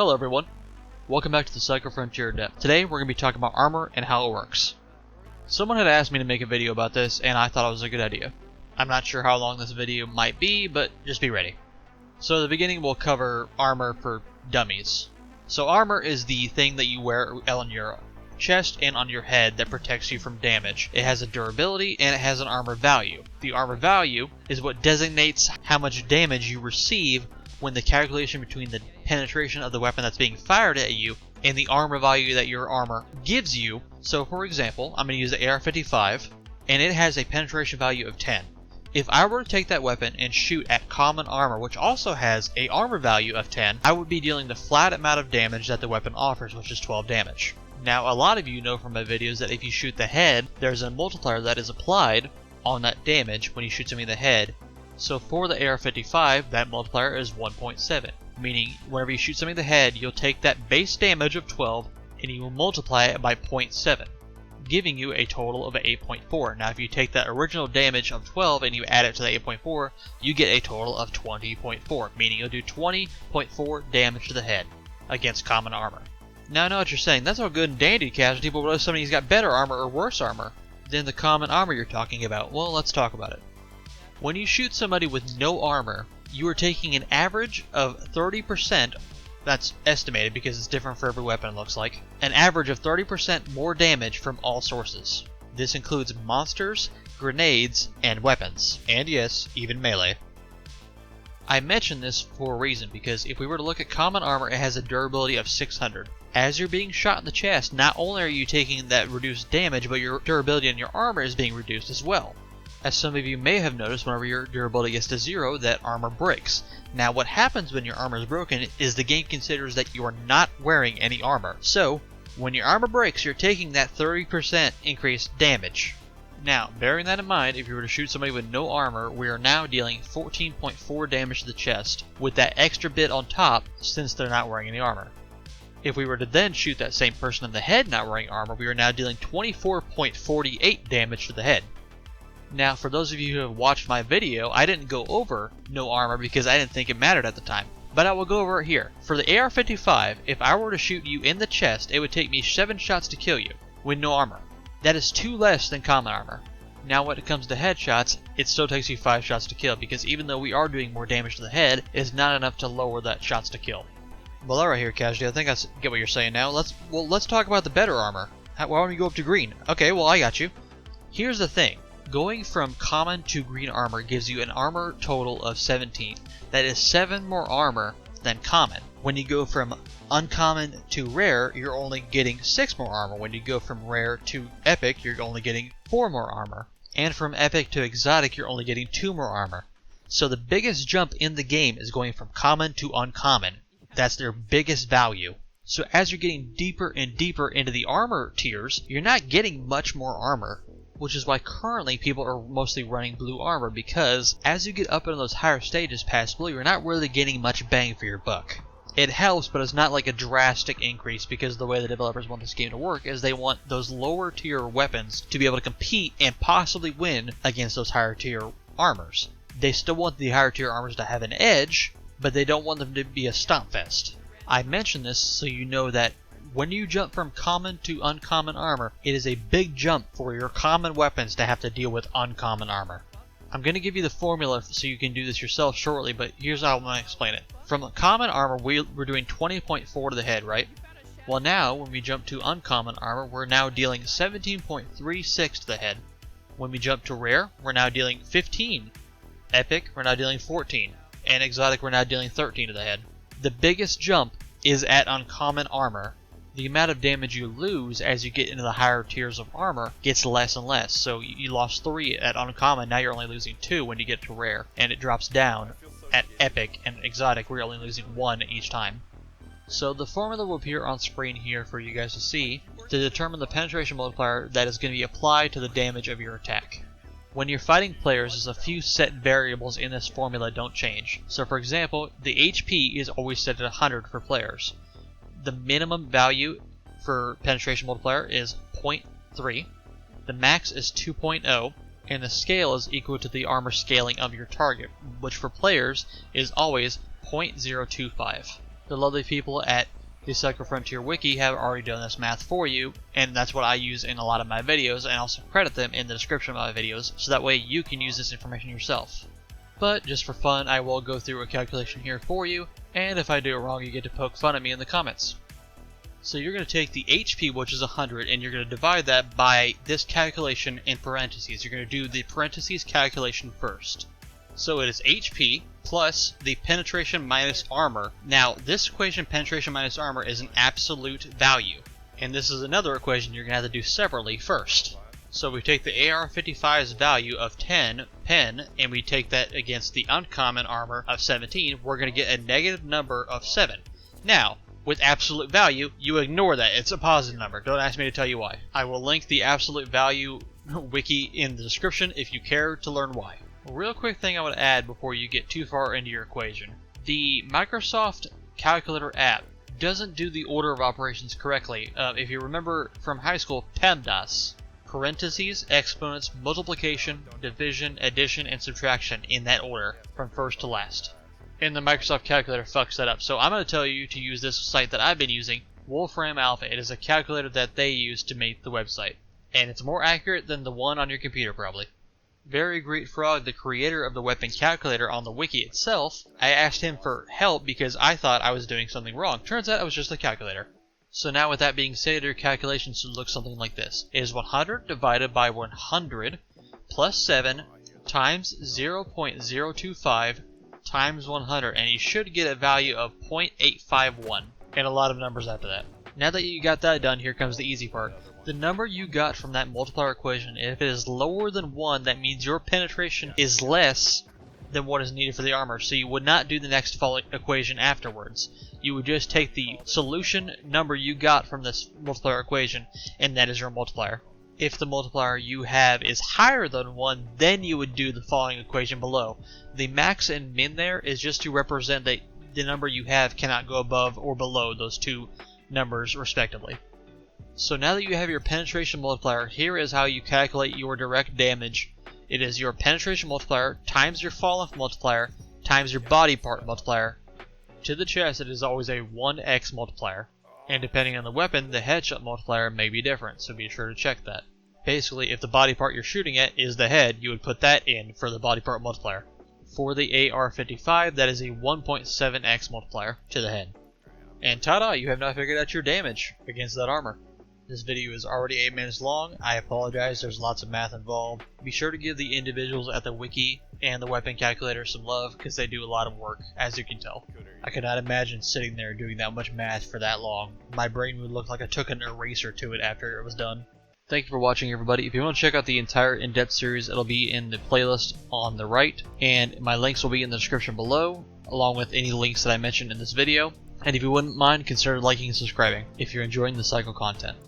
Hello everyone, welcome back to the Psycho Frontier Depth. Today we're going to be talking about armor and how it works. Someone had asked me to make a video about this and I thought it was a good idea. I'm not sure how long this video might be, but just be ready. So at the beginning we'll cover armor for dummies. So armor is the thing that you wear on your chest and on your head that protects you from damage. It has a durability and it has an armor value. The armor value is what designates how much damage you receive when the calculation between the penetration of the weapon that's being fired at you and the armor value that your armor gives you. So for example, I'm going to use the AR-55 and it has a penetration value of 10. If I were to take that weapon and shoot at common armor, which also has a armor value of 10, I would be dealing the flat amount of damage that the weapon offers, which is 12 damage. Now a lot of you know from my videos that if you shoot the head, there's a multiplier that is applied on that damage when you shoot something in the head. So for the AR-55, that multiplier is 1.7, meaning whenever you shoot something in the head, you'll take that base damage of 12 and you will multiply it by 0.7, giving you a total of 8.4. Now if you take that original damage of 12 and you add it to the 8.4, you get a total of 20.4, meaning you'll do 20.4 damage to the head against common armor. Now I know what you're saying, that's all good and dandy, Casualty, but what if somebody's got better armor or worse armor than the common armor you're talking about? Well, let's talk about it. When you shoot somebody with no armor, you are taking an average of 30%, that's estimated because it's different for every weapon it looks like, an average of 30% more damage from all sources. This includes monsters, grenades, and weapons, and yes, even melee. I mention this for a reason because if we were to look at common armor, it has a durability of 600. As you're being shot in the chest, not only are you taking that reduced damage, but your durability in your armor is being reduced as well. As some of you may have noticed, whenever your durability gets to 0, that armor breaks. Now what happens when your armor is broken is the game considers that you are not wearing any armor. So, when your armor breaks, you're taking that 30% increased damage. Now, bearing that in mind, if you were to shoot somebody with no armor, we are now dealing 14.4 damage to the chest, with that extra bit on top since they're not wearing any armor. If we were to then shoot that same person in the head not wearing armor, we are now dealing 24.48 damage to the head. Now, for those of you who have watched my video, I didn't go over no armor because I didn't think it mattered at the time. But I will go over it here. For the AR-55, if I were to shoot you in the chest, it would take me 7 shots to kill you with no armor. That is 2 less than common armor. Now when it comes to headshots, it still takes you 5 shots to kill because even though we are doing more damage to the head, it's not enough to lower that shots to kill. Well, alright here, Casualty, I think I get what you're saying now. Let's talk about the better armor. Why don't we go up to green? Okay, well I got you. Here's the thing. Going from common to green armor gives you an armor total of 17. That is 7 more armor than common. When you go from uncommon to rare, you're only getting 6 more armor. When you go from rare to epic, you're only getting 4 more armor. And from epic to exotic, you're only getting 2 more armor. So the biggest jump in the game is going from common to uncommon. That's their biggest value. So as you're getting deeper and deeper into the armor tiers, you're not getting much more armor. Which is why currently people are mostly running blue armor, because as you get up into those higher stages past blue, you're not really getting much bang for your buck. It helps, but it's not like a drastic increase, because the way the developers want this game to work is they want those lower tier weapons to be able to compete and possibly win against those higher tier armors. They still want the higher tier armors to have an edge, but they don't want them to be a stomp fest. I mention this so you know that when you jump from common to uncommon armor, it is a big jump for your common weapons to have to deal with uncommon armor. I'm going to give you the formula so you can do this yourself shortly, but here's how I'm going to explain it. From common armor, we're doing 20.4 to the head, right? Well now, when we jump to uncommon armor, we're now dealing 17.36 to the head. When we jump to rare, we're now dealing 15. Epic, we're now dealing 14. And exotic, we're now dealing 13 to the head. The biggest jump is at uncommon armor. The amount of damage you lose as you get into the higher tiers of armor gets less and less. So you lost 3 at uncommon, now you're only losing 2 when you get to rare. And it drops down at epic and exotic, where you're only losing 1 each time. So the formula will appear on screen here for you guys to see to determine the penetration multiplier that is going to be applied to the damage of your attack. When you're fighting players, there's a few set variables in this formula that don't change. So for example, the HP is always set at 100 for players. The minimum value for penetration multiplier is 0.3, the max is 2.0, and the scale is equal to the armor scaling of your target, which for players is always 0.025. The lovely people at the Cycle Frontier Wiki have already done this math for you, and that's what I use in a lot of my videos, and also credit them in the description of my videos, so that way you can use this information yourself. But just for fun, I will go through a calculation here for you, and if I do it wrong, you get to poke fun at me in the comments. So you're going to take the HP, which is 100, and you're going to divide that by this calculation in parentheses. You're going to do the parentheses calculation first. So it is HP plus the penetration minus armor. Now, this equation, penetration minus armor, is an absolute value. And this is another equation you're going to have to do separately first. So we take the AR-55's value of 10 pen, and we take that against the uncommon armor of 17. We're going to get a negative number of 7. Now, with absolute value, you ignore that. It's a positive number. Don't ask me to tell you why. I will link the absolute value wiki in the description if you care to learn why. A real quick thing I want to add before you get too far into your equation. The Microsoft Calculator app doesn't do the order of operations correctly. If you remember from high school, PEMDAS. Parentheses, exponents, multiplication, division, addition, and subtraction in that order, from first to last. And the Microsoft Calculator fucks that up. So I'm going to tell you to use this site that I've been using, Wolfram Alpha. It is a calculator that they use to make the website. And it's more accurate than the one on your computer, probably. Very Great Frog, the creator of the weapon calculator on the wiki itself, I asked him for help because I thought I was doing something wrong. Turns out it was just a calculator. So now with that being said, your calculation should look something like this. It is 100 divided by 100 plus 7 times 0.025 times 100, and you should get a value of 0.851, and a lot of numbers after that. Now that you got that done, here comes the easy part. The number you got from that multiplier equation, if it is lower than 1, that means your penetration is less than what is needed for the armor, so you would not do the next following equation afterwards. You would just take the solution number you got from this multiplier equation, and that is your multiplier. If the multiplier you have is higher than 1, then you would do the following equation below. The max and min there is just to represent that the number you have cannot go above or below those two numbers respectively. So now that you have your penetration multiplier, here is how you calculate your direct damage. It is your penetration multiplier times your fall-off multiplier times your body part multiplier. To the chest, it is always a 1x multiplier. And depending on the weapon, the headshot multiplier may be different, so be sure to check that. Basically, if the body part you're shooting at is the head, you would put that in for the body part multiplier. For the AR-55, that is a 1.7x multiplier to the head. And ta-da, you have now figured out your damage against that armor. This video is already 8 minutes long. I apologize, there's lots of math involved. Be sure to give the individuals at the wiki and the weapon calculator some love, because they do a lot of work, as you can tell. I could not imagine sitting there doing that much math for that long. My brain would look like I took an eraser to it after it was done. Thank you for watching, everybody. If you want to check out the entire in-depth series, it'll be in the playlist on the right, and my links will be in the description below, along with any links that I mentioned in this video. And if you wouldn't mind, consider liking and subscribing if you're enjoying the cycle content.